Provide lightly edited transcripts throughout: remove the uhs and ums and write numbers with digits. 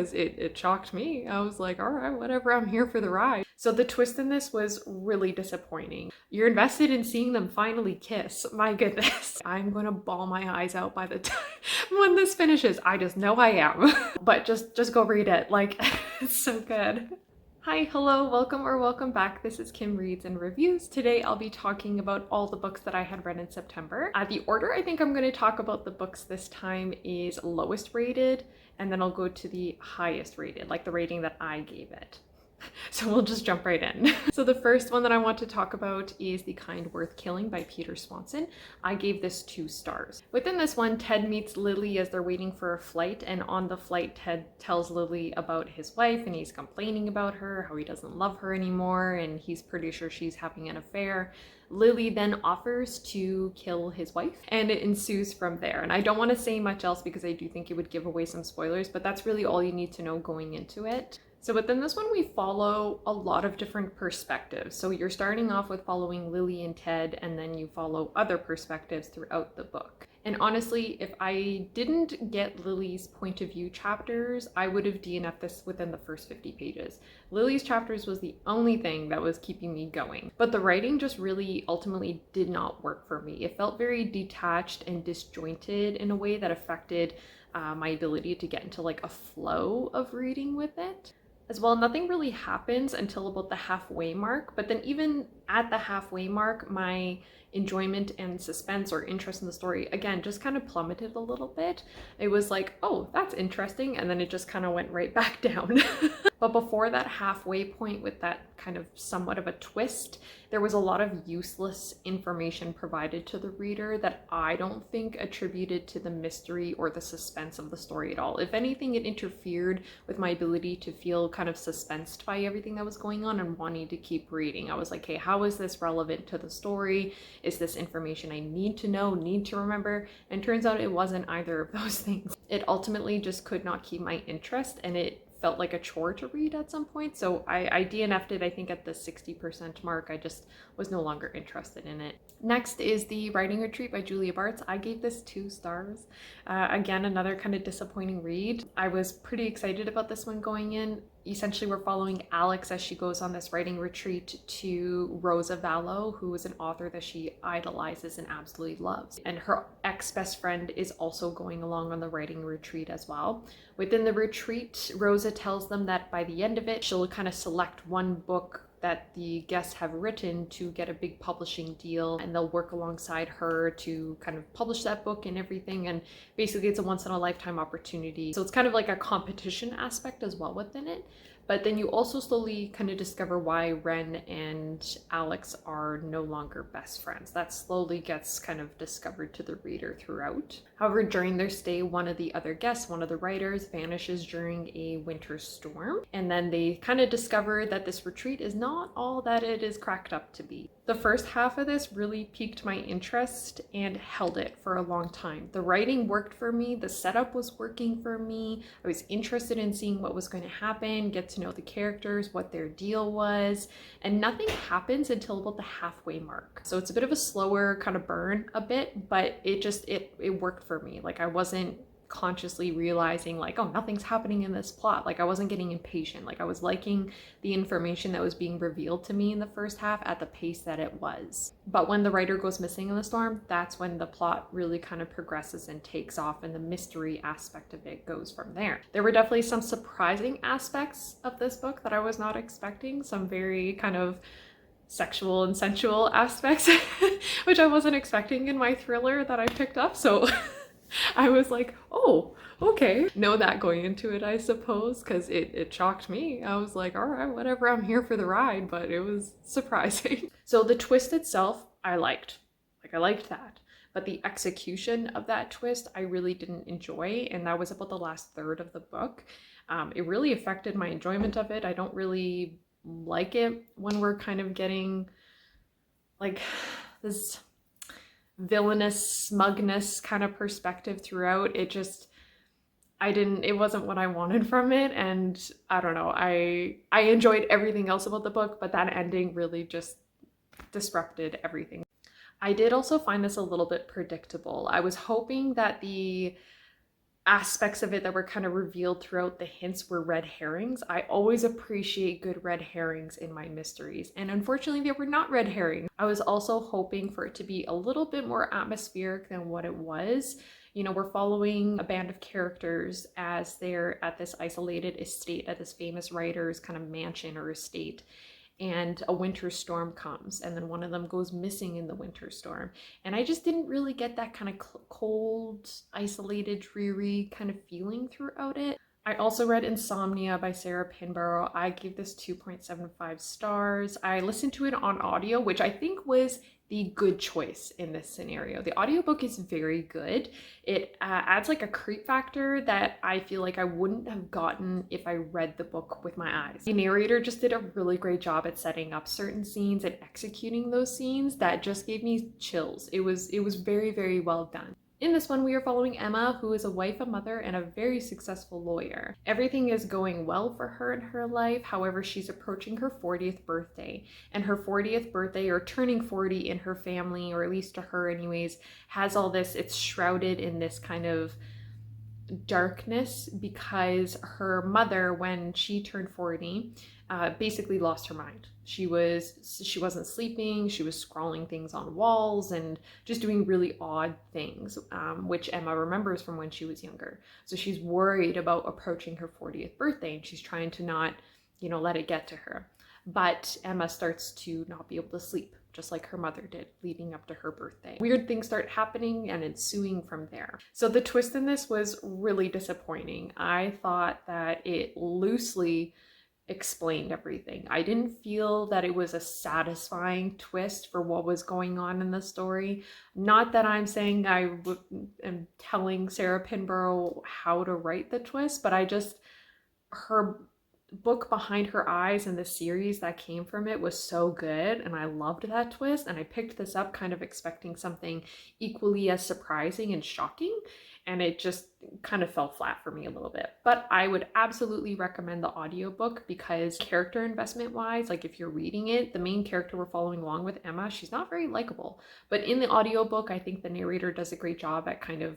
It shocked me. I was like, all right, whatever, I'm here for the ride. So the twist in this was really disappointing. You're invested in seeing them finally kiss. My goodness. I'm gonna bawl my eyes out by the time when this finishes. I just know I am. But just go read it. Like, it's so good. Hi, hello, welcome or welcome back. This is Kim Reads and Reviews. Today I'll be talking about all the books that I had read in September. The order I think I'm going to talk about the books this time is lowest rated, and then I'll go to the highest rated, like the rating that I gave it. So we'll just jump right in. So the first one that I want to talk about is The Kind Worth Killing by Peter Swanson. I gave this 2 stars. Within this one, Ted meets Lily as they're waiting for a flight, and on the flight, Ted tells Lily about his wife, and he's complaining about her, how he doesn't love her anymore, and he's pretty sure she's having an affair. Lily then offers to kill his wife, and it ensues from there. And I don't want to say much else because I do think it would give away some spoilers, but that's really all you need to know going into it. So within this one, we follow a lot of different perspectives. So you're starting off with following Lily and Ted, and then you follow other perspectives throughout the book. And honestly, if I didn't get Lily's point of view chapters, I would have DNF'd this within the first 50 pages. Lily's chapters was the only thing that was keeping me going. But the writing just really ultimately did not work for me. It felt very detached and disjointed in a way that affected my ability to get into like a flow of reading with it. As well, nothing really happens until about the halfway mark, but then even at the halfway mark, my enjoyment and suspense or interest in the story, again, just kind of plummeted a little bit. It was like, oh, that's interesting, and then it just kind of went right back down. But before that halfway point with that kind of somewhat of a twist, there was a lot of useless information provided to the reader that I don't think attributed to the mystery or the suspense of the story at all. If anything, it interfered with my ability to feel kind of suspensed by everything that was going on and wanting to keep reading. I was like, hey, how is this relevant to the story? Is this information I need to know, need to remember? And turns out it wasn't either of those things. It ultimately just could not keep my interest, and it felt like a chore to read at some point. So I DNF'd it, I think, at the 60% mark. I just was no longer interested in it. Next is The Writing Retreat by Julia Bartz. I gave this 2 stars. Again, another kind of disappointing read. I was pretty excited about this one going in. Essentially, we're following Alex as she goes on this writing retreat to Rosa Vallow, who is an author that she idolizes and absolutely loves. And her ex-best friend is also going along on the writing retreat as well. Within the retreat, Rosa tells them that by the end of it, she'll kind of select one book that the guests have written to get a big publishing deal, and they'll work alongside her to kind of publish that book and everything. And basically it's a once-in-a-lifetime opportunity. So it's kind of like a competition aspect as well within it. But then you also slowly kind of discover why Ren and Alex are no longer best friends. That slowly gets kind of discovered to the reader throughout. However, during their stay, one of the other guests, one of the writers, vanishes during a winter storm. And then they kind of discover that this retreat is not all that it is cracked up to be. The first half of this really piqued my interest and held it for a long time. The writing worked for me, the setup was working for me. I was interested in seeing what was going to happen, get to know the characters, what their deal was, and nothing happens until about the halfway mark. So it's a bit of a slower kind of burn a bit, but it worked for me. Like, I wasn't consciously realizing like, oh, nothing's happening in this plot. Like, I wasn't getting impatient. Like, I was liking the information that was being revealed to me in the first half at the pace that it was. But when the writer goes missing in the storm, that's when the plot really kind of progresses and takes off, and the mystery aspect of it goes from there. There were definitely some surprising aspects of this book that I was not expecting, some very kind of sexual and sensual aspects, which I wasn't expecting in my thriller that I picked up. So I was like, oh, okay. Know that going into it, I suppose, because it shocked me. I was like, all right, whatever, I'm here for the ride, but it was surprising. So the twist itself, I liked. Like, I liked that. But the execution of that twist, I really didn't enjoy, and that was about the last third of the book. It really affected my enjoyment of it. I don't really like it when we're kind of getting like this villainous smugness kind of perspective throughout. It wasn't what I wanted from it, and I don't know, I enjoyed everything else about the book, but that ending really just disrupted everything. I did also find this a little bit predictable. I was hoping that the aspects of it that were kind of revealed throughout the hints were red herrings. I always appreciate good red herrings in my mysteries, and unfortunately they were not red herrings. I was also hoping for it to be a little bit more atmospheric than what it was. You know, we're following a band of characters as they're at this isolated estate, at this famous writer's kind of mansion or estate, and a winter storm comes, and then one of them goes missing in the winter storm. And I just didn't really get that kind of cold, isolated, dreary kind of feeling throughout it. I also read Insomnia by Sarah Pinborough. I gave this 2.75 stars. I listened to it on audio, which I think was the good choice in this scenario. The audiobook is very good. It adds like a creep factor that I feel like I wouldn't have gotten if I read the book with my eyes. The narrator just did a really great job at setting up certain scenes and executing those scenes that just gave me chills. It was very, very well done. In this one, we are following Emma, who is a wife, a mother, and a very successful lawyer. Everything is going well for her in her life. However, she's approaching her 40th birthday. And her 40th birthday, or turning 40 in her family, or at least to her anyways, has all this, it's shrouded in this kind of darkness because her mother, when she turned 40, basically lost her mind. She wasn't sleeping, she was scrawling things on walls and just doing really odd things, which Emma remembers from when she was younger. So she's worried about approaching her 40th birthday, and she's trying to not, let it get to her. But Emma starts to not be able to sleep, just like her mother did leading up to her birthday. Weird things start happening and ensuing from there. So the twist in this was really disappointing. I thought that it loosely explained everything. I didn't feel that it was a satisfying twist for what was going on in the story. Not that I'm saying I am telling Sarah Pinborough how to write the twist, but her book Behind Her Eyes and the series that came from it was so good, and I loved that twist, and I picked this up kind of expecting something equally as surprising and shocking, and it just kind of fell flat for me a little bit. But I would absolutely recommend the audiobook because character investment wise, like if you're reading it, the main character we're following along with, Emma, she's not very likable. But in the audiobook, I think the narrator does a great job at kind of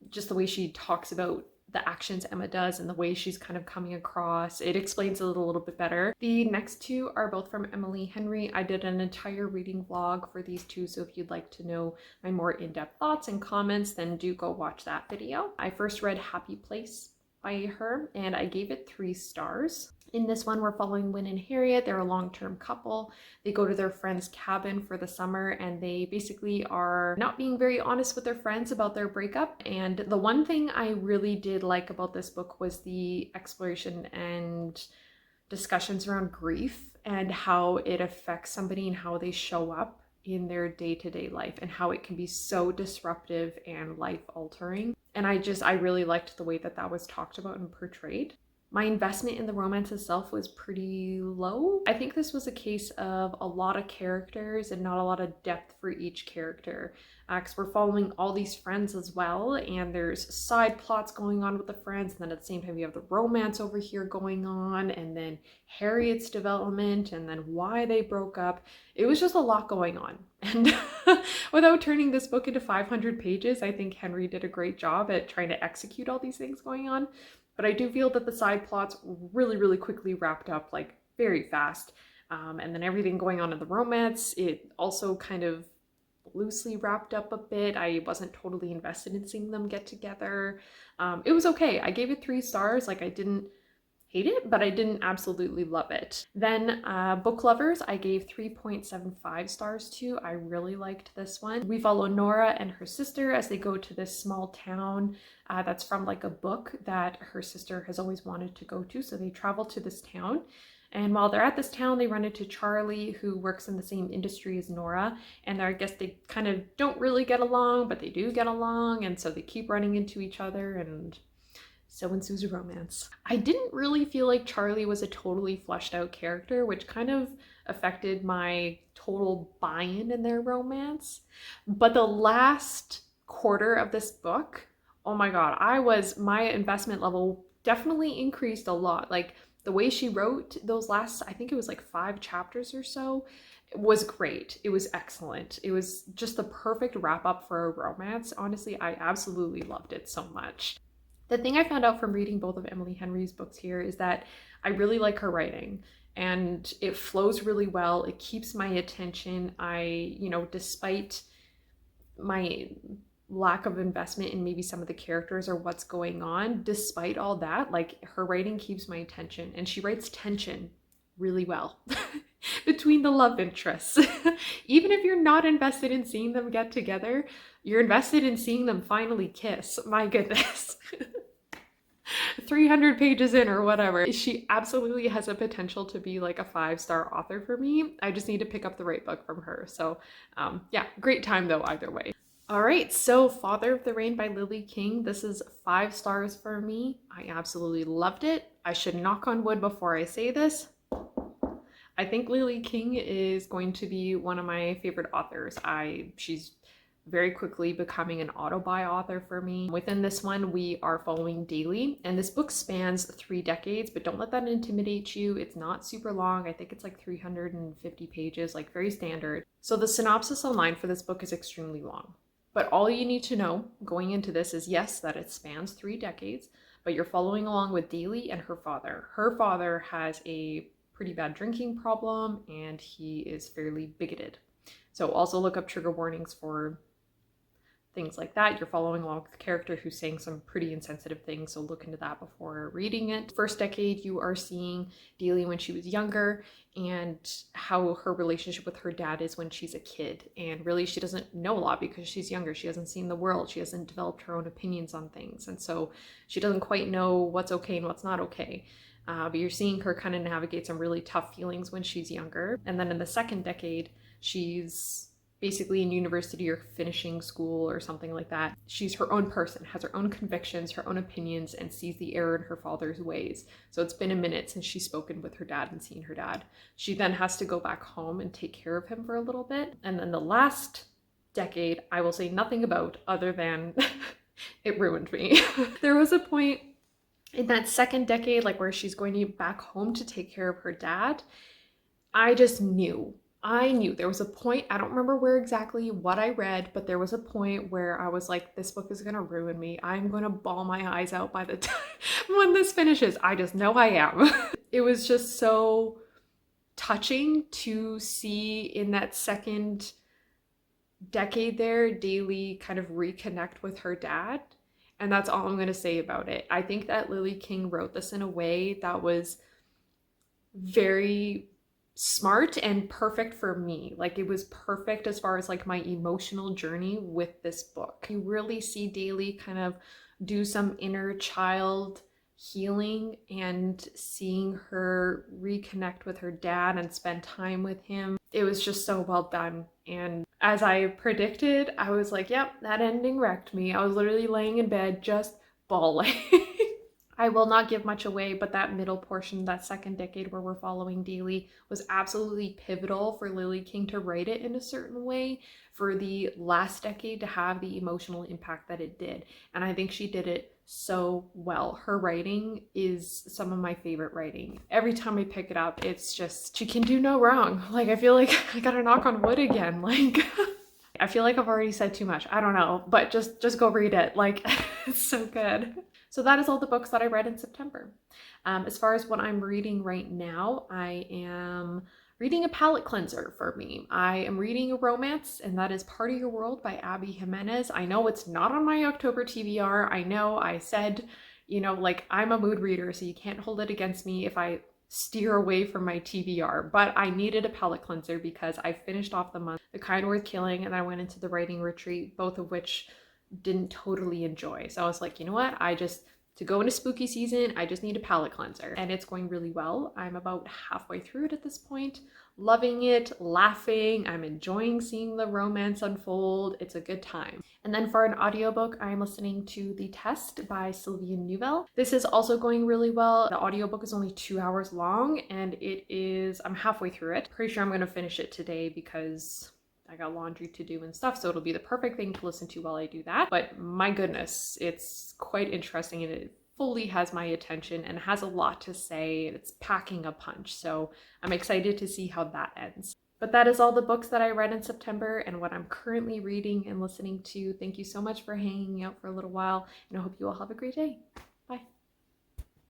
just the way she talks about the actions Emma does and the way she's kind of coming across. It explains it a little bit better. The next two are both from Emily Henry. I did an entire reading vlog for these two, so if you'd like to know my more in-depth thoughts and comments, then do go watch that video. I first read Happy Place by her, and I gave it 3 stars. In this one, we're following Wynn and Harriet. They're a long-term couple. They go to their friend's cabin for the summer, and they basically are not being very honest with their friends about their breakup. And the one thing I really did like about this book was the exploration and discussions around grief and how it affects somebody and how they show up in their day-to-day life and how it can be so disruptive and life-altering. And I really liked the way that was talked about and portrayed. My investment in the romance itself was pretty low. I think this was a case of a lot of characters and not a lot of depth for each character. Because we're following all these friends as well, and there's side plots going on with the friends, and then at the same time you have the romance over here going on, and then Harriet's development, and then why they broke up. It was just a lot going on. And without turning this book into 500 pages, I think Henry did a great job at trying to execute all these things going on. But I do feel that the side plots really, really quickly wrapped up, like very fast. And then everything going on in the romance, it also kind of loosely wrapped up a bit. I wasn't totally invested in seeing them get together. It was okay. I gave it 3 stars. Like, I didn't hate it, but I didn't absolutely love it. Then Book Lovers, I gave 3.75 stars to. I really liked this one. We follow Nora and her sister as they go to this small town that's from like a book that her sister has always wanted to go to. So they travel to this town. And while they're at this town, they run into Charlie, who works in the same industry as Nora. And I guess they kind of don't really get along, but they do get along. And so they keep running into each other, and so ensues a romance. I didn't really feel like Charlie was a totally fleshed out character, which kind of affected my total buy-in in their romance. But the last quarter of this book, oh my God, my investment level definitely increased a lot. Like, The way she wrote those last, I think it was like 5 chapters or so, was great. It was excellent. It was just the perfect wrap up for a romance. Honestly, I absolutely loved it so much. The thing I found out from reading both of Emily Henry's books here is that I really like her writing, and it flows really well. It keeps my attention. Despite my lack of investment in maybe some of the characters or what's going on, despite all that, like, her writing keeps my attention, and she writes tension really well between the love interests. Even if you're not invested in seeing them get together, you're invested in seeing them finally kiss. My goodness. 300 pages in or whatever. She absolutely has a potential to be like a 5-star author for me. I just need to pick up the right book from her. So yeah, great time though either way. All right, so Father of the Rain by Lily King. This is 5 stars for me. I absolutely loved it. I should knock on wood before I say this. I think Lily King is going to be one of my favorite authors. She's very quickly becoming an auto-buy author for me. Within this one, we are following Daly, and this book spans 3 decades, but don't let that intimidate you. It's not super long. I think it's like 350 pages, like very standard. So the synopsis online for this book is extremely long, but all you need to know going into this is, yes, that it spans 3 decades, but you're following along with Daly and her father. Her father has a pretty bad drinking problem, and he is fairly bigoted. So also look up trigger warnings for things like that. You're following along with the character who's saying some pretty insensitive things, so look into that before reading it. First decade, you are seeing Daly when she was younger and how her relationship with her dad is when she's a kid. And really, she doesn't know a lot because she's younger. She hasn't seen the world. She hasn't developed her own opinions on things. And so she doesn't quite know what's okay and what's not okay. But you're seeing her kind of navigate some really tough feelings when she's younger. And then in the second decade, she's basically in university or finishing school or something like that. She's her own person, has her own convictions, her own opinions, and sees the error in her father's ways. So it's been a minute since she's spoken with her dad and seen her dad. She then has to go back home and take care of him for a little bit. And then the last decade, I will say nothing about other than it ruined me. There was a point in that second decade, like where she's going to be back home to take care of her dad. I knew there was a point, I don't remember where exactly what I read, but there was a point where I was like, this book is going to ruin me. I'm going to bawl my eyes out by the time when this finishes. I just know I am. It was just so touching to see in that second decade there, Daly kind of reconnect with her dad. And that's all I'm going to say about it. I think that Lily King wrote this in a way that was very smart and perfect for me. Like, it was perfect as far as like my emotional journey with this book. You really see Daly kind of do some inner child healing and seeing her reconnect with her dad and spend time with him. It was just so well done. And as I predicted, I was like, yep, that ending wrecked me. I was literally laying in bed just bawling. I will not give much away, but that middle portion, that second decade where we're following Daly, was absolutely pivotal for Lily King to write it in a certain way, for the last decade to have the emotional impact that it did. And I think she did it so well. Her writing is some of my favorite writing. Every time I pick it up, it's just, she can do no wrong. Like, I feel like I gotta knock on wood again. Like, I feel like I've already said too much. I don't know, but just go read it. Like, it's so good. So that is all the books that I read in September. As far as what I'm reading right now, I am reading a palate cleanser for me. I am reading a romance, and that is Part of Your World by Abby Jimenez. I know it's not on my October TBR. I know I said, like, I'm a mood reader, so you can't hold it against me if I steer away from my TBR, but I needed a palate cleanser because I finished off the month The Kind Worth Killing, and I went into the writing retreat, both of which didn't totally enjoy. So I was like, you know what? To go into spooky season, I just need a palate cleanser, and it's going really well. I'm about halfway through it at this point. Loving it, laughing. I'm enjoying seeing the romance unfold. It's a good time. And then for an audiobook, I'm listening to The Test by Sylvia Newell. This is also going really well. The audiobook is only 2 hours long, and I'm halfway through it. Pretty sure I'm going to finish it today because I got laundry to do and stuff, so it'll be the perfect thing to listen to while I do that. But my goodness, it's quite interesting, and it fully has my attention and has a lot to say. It's packing a punch, so I'm excited to see how that ends. But that is all the books that I read in September and what I'm currently reading and listening to. Thank you so much for hanging out for a little while, and I hope you all have a great day.